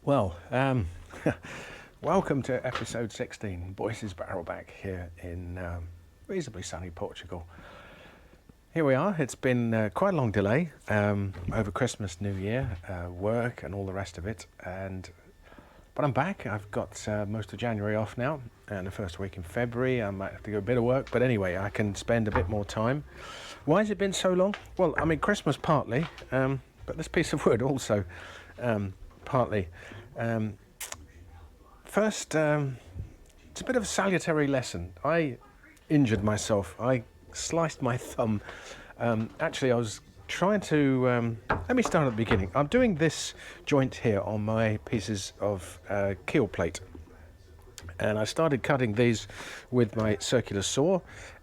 Well, welcome to episode 16, Boycie's Barrelback here in reasonably sunny Portugal. Here we are. It's been quite a long delay over Christmas, New Year, work and all the rest of it. But I'm back. I've got most of January off now, and the first week in February I might have to do a bit of work, but anyway, I can spend a bit more time. Why has it been so long? Well, I mean, Christmas partly, but this piece of wood also partly. First, it's a bit of a salutary lesson. I injured myself. I sliced my thumb. Actually, I was trying to... let me start at the beginning. I'm doing this joint here on my pieces of keel plate. And I started cutting these with my circular saw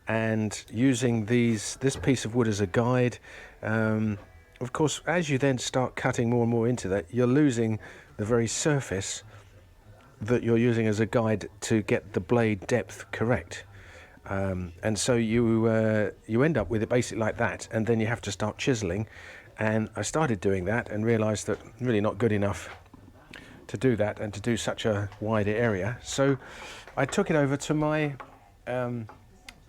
and using this piece of wood as a guide. Of course, as you then start cutting more and more into that, you're losing the very surface that you're using as a guide to get the blade depth correct. And so you end up with it basically like that, and then you have to start chiseling. And I started doing that and realized that I'm really not good enough to do that and to do such a wide area. So I took it over to my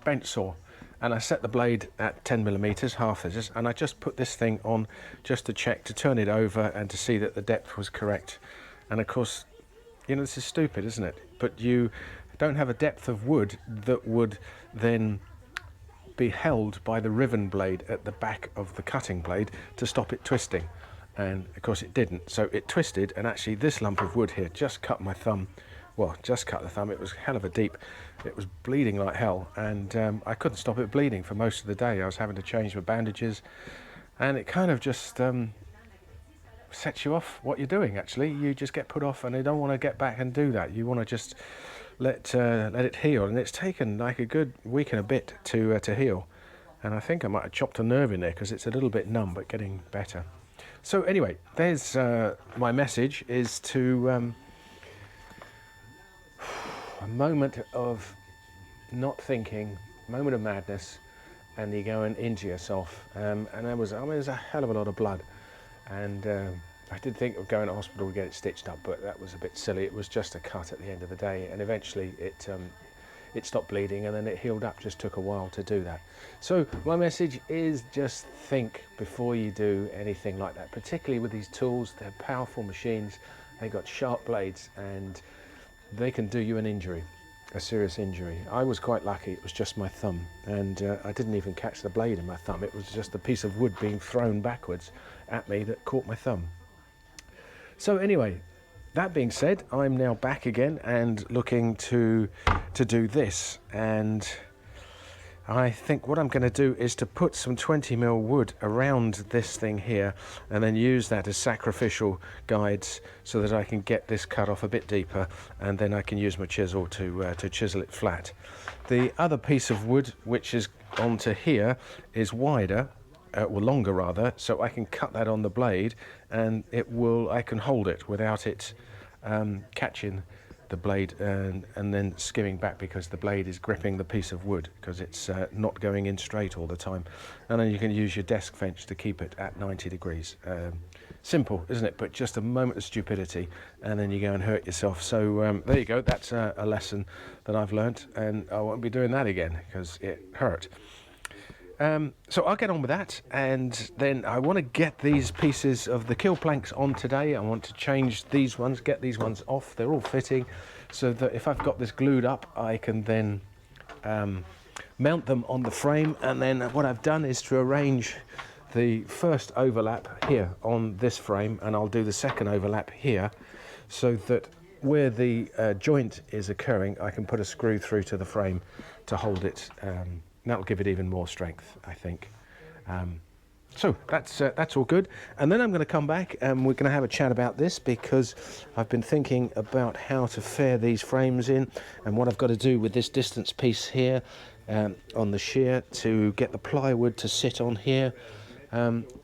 bench saw, and I set the blade at 10 millimeters, half inches, and I just put this thing on just to check, to turn it over and to see that the depth was correct. And of course, you know, this is stupid, isn't it? But you don't have a depth of wood that would then be held by the riven blade at the back of the cutting blade to stop it twisting. And of course it didn't. So it twisted, and actually this lump of wood here just cut my thumb. Well, just cut the thumb. It was hell of a deep. It was bleeding like hell, and I couldn't stop it bleeding for most of the day. I was having to change my bandages, and it kind of just sets you off what you're doing. Actually, you just get put off, and you don't want to get back and do that. You want to just let it heal, and it's taken like a good week and a bit to heal. And I think I might have chopped a nerve in there because it's a little bit numb, but getting better. So anyway, there's my message is to a moment of not thinking, moment of madness, and you go and injure yourself. And there was, I mean, there's a hell of a lot of blood, and I did think of going to hospital to get it stitched up, but that was a bit silly. It was just a cut at the end of the day, and eventually it stopped bleeding, and then it healed up. Just took a while to do that. So my message is just think before you do anything like that, particularly with these tools. They're powerful machines, they've got sharp blades, and they can do you an injury, a serious injury. I was quite lucky. It was just my thumb, and I didn't even catch the blade in my thumb. It was just a piece of wood being thrown backwards at me that caught my thumb. So anyway, that being said, I'm now back again and looking to do this, and I think what I'm going to do is to put some 20mm wood around this thing here, and then use that as sacrificial guides so that I can get this cut off a bit deeper, and then I can use my chisel to chisel it flat. The other piece of wood which is onto here is wider, or longer rather, so I can cut that on the blade, and I can hold it without it catching the blade and then skimming back, because the blade is gripping the piece of wood, because it's not going in straight all the time. And then you can use your desk bench to keep it at 90 degrees. Simple, isn't it? But just a moment of stupidity, and then you go and hurt yourself. So there you go. That's a lesson that I've learnt, and I won't be doing that again because it hurt. So I'll get on with that, and then I want to get these pieces of the keel planks on today. I want to change these ones, get these ones off. They're all fitting, so that if I've got this glued up, I can then mount them on the frame. And then what I've done is to arrange the first overlap here on this frame, and I'll do the second overlap here, so that where the joint is occurring, I can put a screw through to the frame to hold it. That'll give it even more strength, I think. So that's all good. And then I'm going to come back and we're going to have a chat about this, because I've been thinking about how to fare these frames in, and what I've got to do with this distance piece here on the shear to get the plywood to sit on here.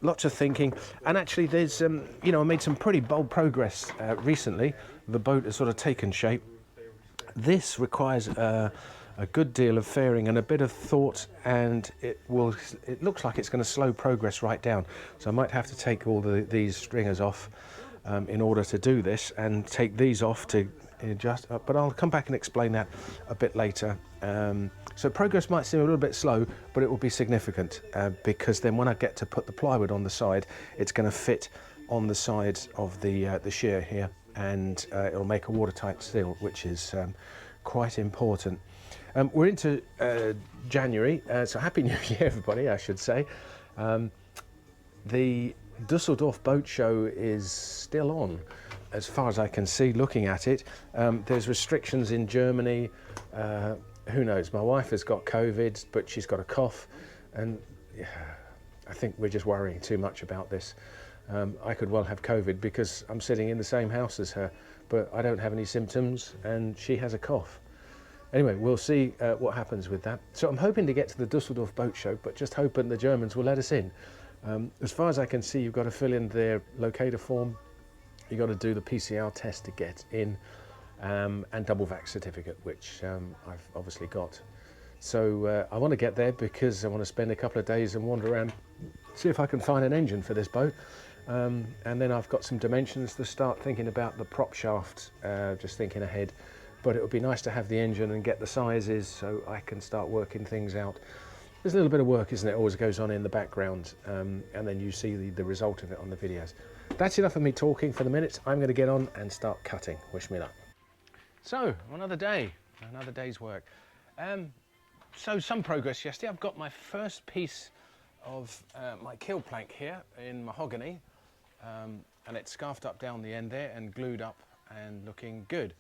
Lots of thinking, and actually there's you know, I made some pretty bold progress recently. The boat has sort of taken shape. This requires a good deal of fairing and a bit of thought, and it looks like it's going to slow progress right down. So I might have to take all these stringers off in order to do this, and take these off to adjust. But I'll come back and explain that a bit later. So progress might seem a little bit slow, but it will be significant because then when I get to put the plywood on the side, it's going to fit on the sides of the shear here, and it'll make a watertight seal, which is quite important. We're into January, so Happy New Year, everybody, I should say. The Dusseldorf Boat Show is still on, as far as I can see looking at it. There's restrictions in Germany. Who knows? My wife has got COVID, but she's got a cough, and I think we're just worrying too much about this. I could well have COVID because I'm sitting in the same house as her, but I don't have any symptoms and she has a cough. Anyway, we'll see what happens with that. So I'm hoping to get to the Dusseldorf Boat Show, but just hoping the Germans will let us in. As far as I can see, you've got to fill in their locator form, you've got to do the PCR test to get in, and double vax certificate, which I've obviously got. So I want to get there because I want to spend a couple of days and wander around, see if I can find an engine for this boat. And then I've got some dimensions to start thinking about the prop shaft, just thinking ahead. But it would be nice to have the engine and get the sizes so I can start working things out. There's a little bit of work, isn't it? Always goes on in the background, and then you see the result of it on the videos. That's enough of me talking for the minute. I'm going to get on and start cutting. Wish me luck. So, another day, another day's work. So some progress yesterday. I've got my first piece of my keel plank here in mahogany, and it's scarfed up down the end there and glued up and looking good.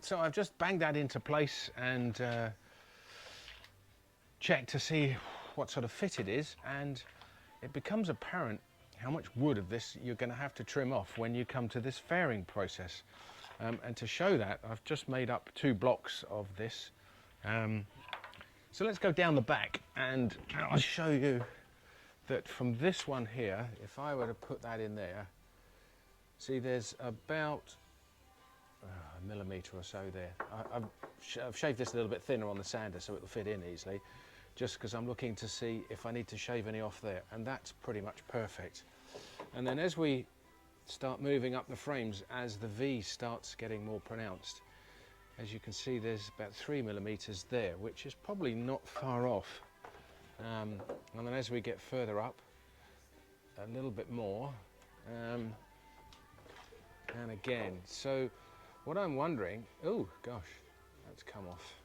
So I've just banged that into place and checked to see what sort of fit it is, and it becomes apparent how much wood of this you're going to have to trim off when you come to this fairing process. And to show that, I've just made up 2 blocks of this. So let's go down the back and I'll show you that from this one here, if I were to put that in there, see there's about a millimetre or so there. I've shaved this a little bit thinner on the sander so it'll fit in easily, just because I'm looking to see if I need to shave any off there, and that's pretty much perfect. And then as we start moving up the frames, as the V starts getting more pronounced, as you can see there's about 3 millimetres there, which is probably not far off. And then as we get further up, a little bit more, and again. So what I'm wondering, oh gosh, that's come off.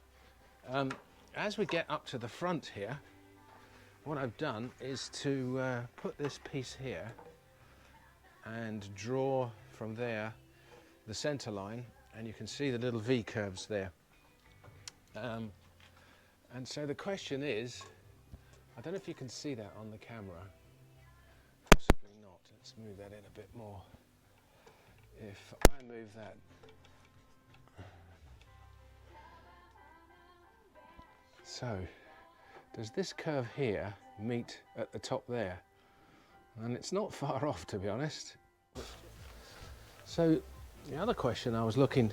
As we get up to the front here, what I've done is to put this piece here and draw from there the centre line, and you can see the little V curves there. And so the question is, I don't know if you can see that on the camera, possibly not. Let's move that in a bit more. If I move that, so does this curve here meet at the top there? And it's not far off, to be honest. So the other question I was looking,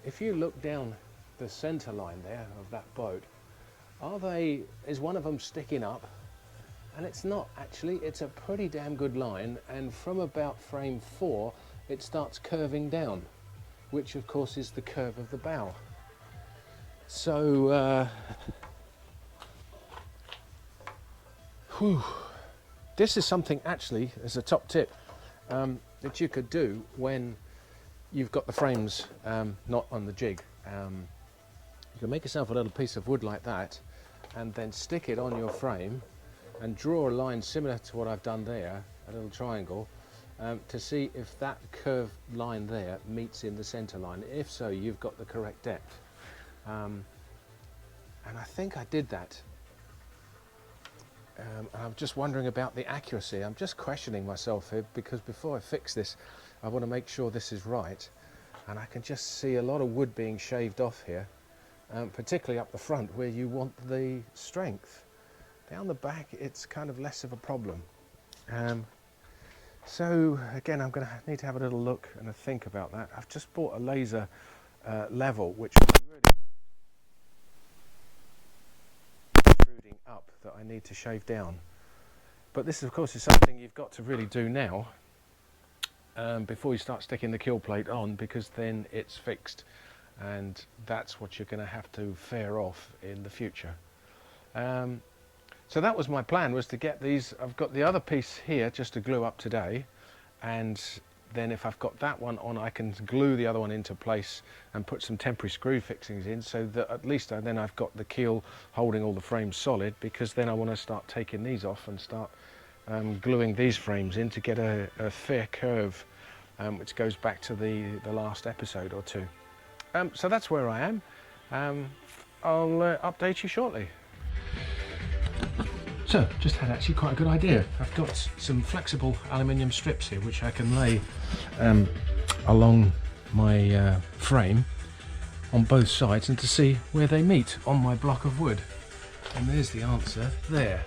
if you look down the centre line there of that boat, is one of them sticking up? And it's not actually, it's a pretty damn good line, and from about frame 4 it starts curving down, which of course is the curve of the bow. So this is something actually, as a top tip, that you could do when you've got the frames not on the jig. You can make yourself a little piece of wood like that and then stick it on your frame and draw a line similar to what I've done there, a little triangle, to see if that curved line there meets in the centre line. If so, you've got the correct depth. And I think I did that. I'm just wondering about the accuracy. I'm just questioning myself here, because before I fix this, I want to make sure this is right. And I can just see a lot of wood being shaved off here, particularly up the front where you want the strength. Down the back, it's kind of less of a problem. So again, I'm going to need to have a little look and a think about that. I've just bought a laser level, which will be really protruding up, that I need to shave down. But this, of course, is something you've got to really do now, before you start sticking the keel plate on, because then it's fixed, and that's what you're going to have to fare off in the future. So that was my plan, was to get these. I've got the other piece here just to glue up today, and then if I've got that one on, I can glue the other one into place and put some temporary screw fixings in, so that at least then I've got the keel holding all the frames solid, because then I want to start taking these off and start gluing these frames in to get a fair curve, which goes back to the last episode or two. So that's where I am. I'll update you shortly. So, just had actually quite a good idea. I've got some flexible aluminium strips here which I can lay along my frame on both sides, and to see where they meet on my block of wood. And there's the answer there.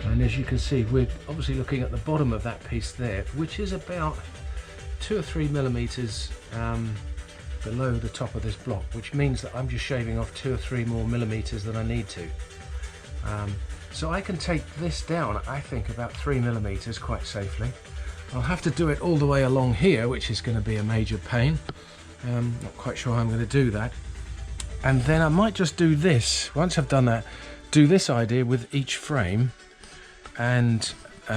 And as you can see, we're obviously looking at the bottom of that piece there, which is about 2 or 3 millimeters below the top of this block, which means that I'm just shaving off 2 or 3 more millimeters than I need to. So I can take this down, I think, about 3 millimeters quite safely. I'll have to do it all the way along here, which is going to be a major pain. Not quite sure how I'm going to do that. And then I might just do this, once I've done that, do this idea with each frame, and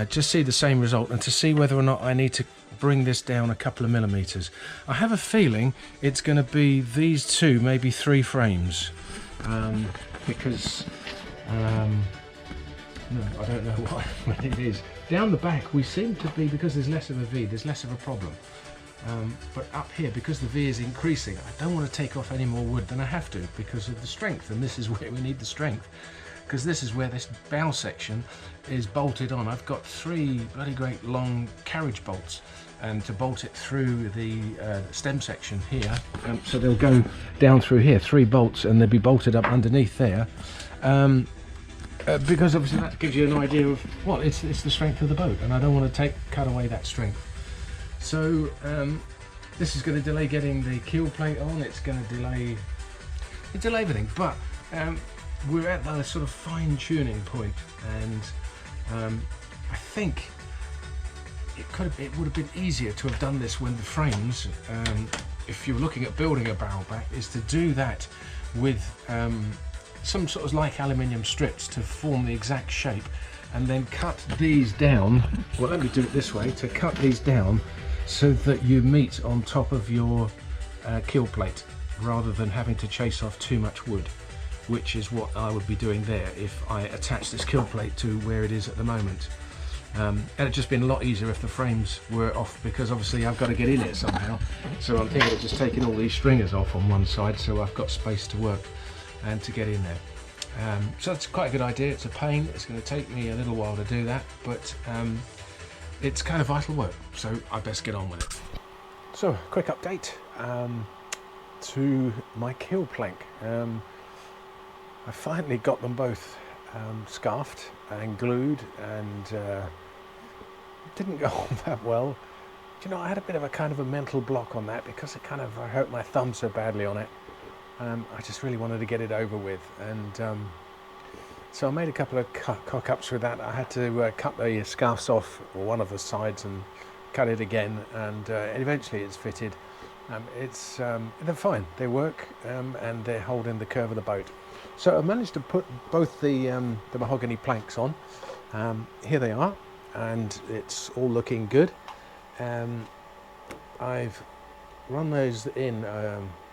just see the same result, and to see whether or not I need to bring this down a couple of millimeters. I have a feeling it's going to be these 2, maybe 3 frames, because no, I don't know what it is. Down the back we seem to be, because there's less of a V, there's less of a problem. But up here, because the V is increasing, I don't want to take off any more wood than I have to, because of the strength, and this is where we need the strength, because this is where this bow section is bolted on. I've got 3 bloody great long carriage bolts, and to bolt it through the stem section here, so they'll go down through here, 3 bolts, and they'll be bolted up underneath there. Because obviously that gives you an idea of, well, it's the strength of the boat, and I don't want to cut away that strength. So this is going to delay getting the keel plate on. It's going to delay everything, but we're at the sort of fine-tuning point, and I think it would have been easier to have done this when the frames, if you're looking at building a barrelback, is to do that with some sort of like aluminium strips to form the exact shape, and then cut these down. Well, let me do it this way, to cut these down so that you meet on top of your keel plate, rather than having to chase off too much wood, which is what I would be doing there if I attach this keel plate to where it is at the moment. And it'd just been a lot easier if the frames were off, because obviously I've got to get in it somehow. So I'm thinking of just taking all these stringers off on one side, so I've got space to work and to get in there. So that's quite a good idea. It's a pain. It's going to take me a little while to do that, but it's kind of vital work, so I best get on with it. So, quick update to my keel plank. I finally got them both scarfed and glued, and it didn't go on that well. Do you know, I had a bit of a kind of a mental block on that, because I hurt my thumb so badly on it. I just really wanted to get it over with, and so I made a couple of cock-ups with that. I had to cut the scarves off one of the sides and cut it again, and eventually it's fitted. They're fine, they work, and they're holding the curve of the boat. So I managed to put both the mahogany planks on. Here they are, and it's all looking good. I've run those in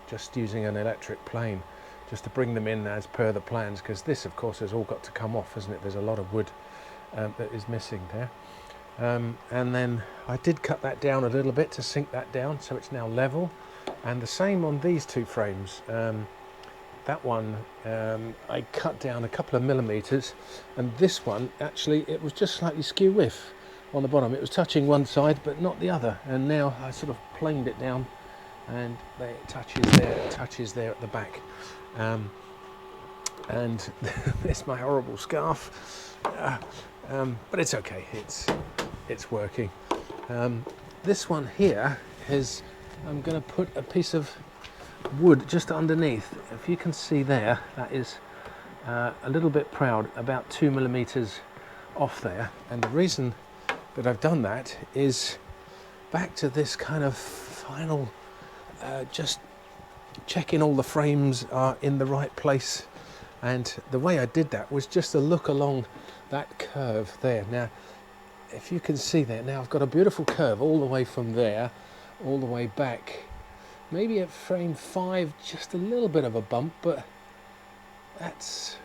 just using an electric plane, just to bring them in as per the plans, because this of course has all got to come off, isn't it? There's a lot of wood that is missing there. And then I did cut that down a little bit to sink that down, so it's now level. And the same on these 2 frames. That one I cut down a couple of millimeters, and this one actually it was just slightly skew whiff on the bottom. It was touching one side but not the other, and now I sort of planed it down, and it touches there at the back. And there's my horrible scarf, but it's okay, it's working. This one here is, I'm going to put a piece of wood just underneath. If you can see there, that is a little bit proud, about 2 millimeters off there. And the reason that I've done that is back to this kind of final, just checking all the frames are in the right place. And the way I did that was just to look along that curve there. Now, if you can see there, now I've got a beautiful curve all the way from there, all the way back. Maybe at frame 5, just a little bit of a bump, but that's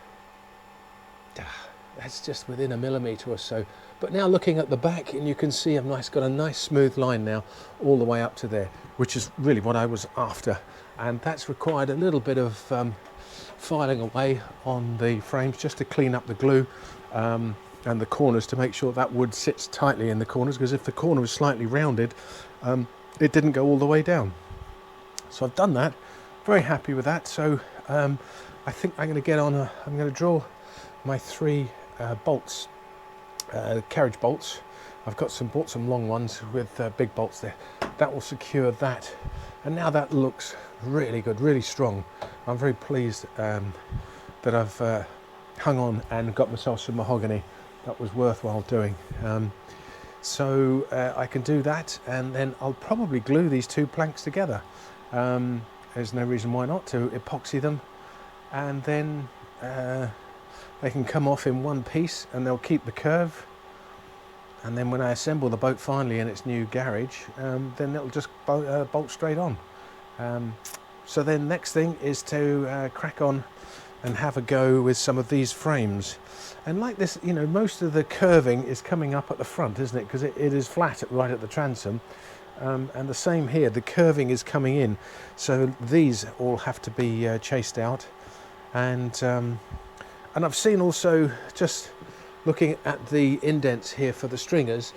just within a millimetre or so. But now looking at the back, and you can see I've got a nice smooth line now all the way up to there, which is really what I was after. And that's required a little bit of filing away on the frames just to clean up the glue and the corners, to make sure that wood sits tightly in the corners, because if the corner was slightly rounded, it didn't go all the way down. So I've done that, very happy with that. So I think I'm going to get on, I'm going to draw my 3 bolts, carriage bolts. I've got bought some long ones with big bolts there. That will secure that. And now that looks really good, really strong. I'm very pleased that I've hung on and got myself some mahogany. That was worthwhile doing. So I can do that, and then I'll probably glue these 2 planks together. There's no reason why not to epoxy them, and then they can come off in one piece and they'll keep the curve. And then when I assemble the boat finally in its new garage, then it'll just bolt straight on. So then next thing is to crack on and have a go with some of these frames. And like this, you know, most of the curving is coming up at the front, isn't it? Because it is flat right at the transom. And the same here, the curving is coming in. So these all have to be chased out. And I've seen also, just looking at the indents here for the stringers,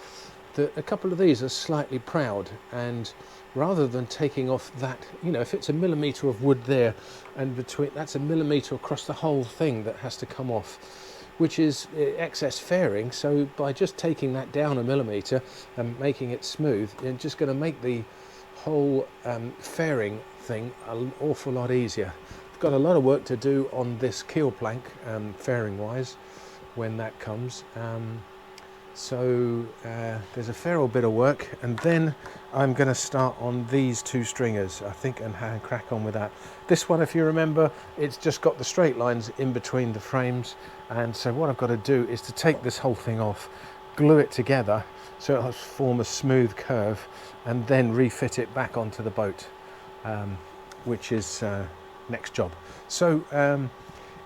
that a couple of these are slightly proud, and rather than taking off that, you know, if it's a millimetre of wood there, and between, that's a millimetre across the whole thing that has to come off, which is excess fairing. So by just taking that down a millimetre and making it smooth, you're just going to make the whole fairing thing an awful lot easier. I've got a lot of work to do on this keel plank, fairing wise, when that comes. So there's a fair old bit of work, and then I'm going to start on these 2 stringers, I think, and crack on with that. This one, if you remember, it's just got the straight lines in between the frames, and so what I've got to do is to take this whole thing off, glue it together so it'll form a smooth curve, and then refit it back onto the boat, which is next job. So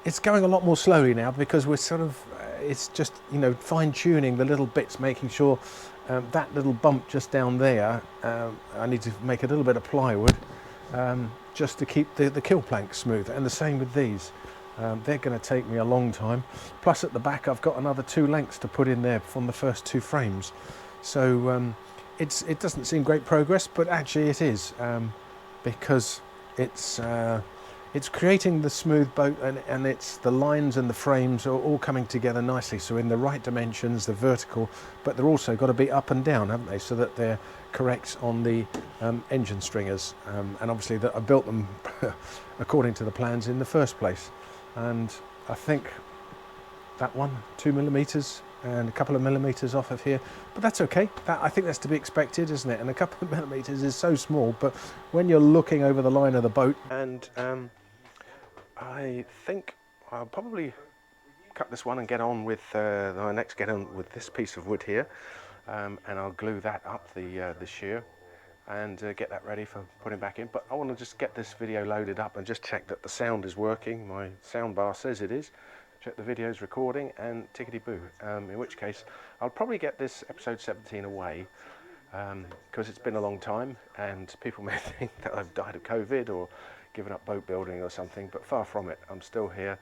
it's going a lot more slowly now, because we're sort of it's just, you know, fine-tuning the little bits, making sure that little bump just down there, I need to make a little bit of plywood just to keep the keel plank smooth, and the same with these. They're going to take me a long time. Plus at the back I've got another 2 lengths to put in there from the first 2 frames. So it doesn't seem great progress, but actually it is, because it's creating the smooth boat, and it's the lines and the frames are all coming together nicely. So in the right dimensions, the vertical, but they're also got to be up and down, haven't they? So that they're correct on the engine stringers. And obviously that I built them according to the plans in the first place. And I think that one, 2 millimetres and a couple of millimetres off of here, but that's okay. I think that's to be expected, isn't it? And a couple of millimetres is so small, but when you're looking over the line of the boat, and I think I'll probably cut this one and get on with this piece of wood here, and I'll glue that up, the shear, and get that ready for putting back in. But I want to just get this video loaded up and just check that the sound is working. My sound bar says it is. Check the video's recording, and tickety-boo. In which case I'll probably get this episode 17 away, because it's been a long time and people may think that I've died of COVID or given up boat building or something, but far from it. I'm still here.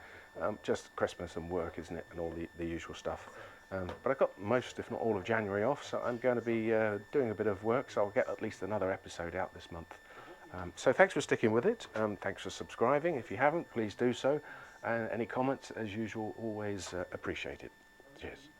Just Christmas and work, isn't it, and all the usual stuff. But I've got most, if not all, of January off, so I'm going to be doing a bit of work, so I'll get at least another episode out this month. So thanks for sticking with it. Thanks for subscribing. If you haven't, please do so. And any comments, as usual, always appreciated. Cheers.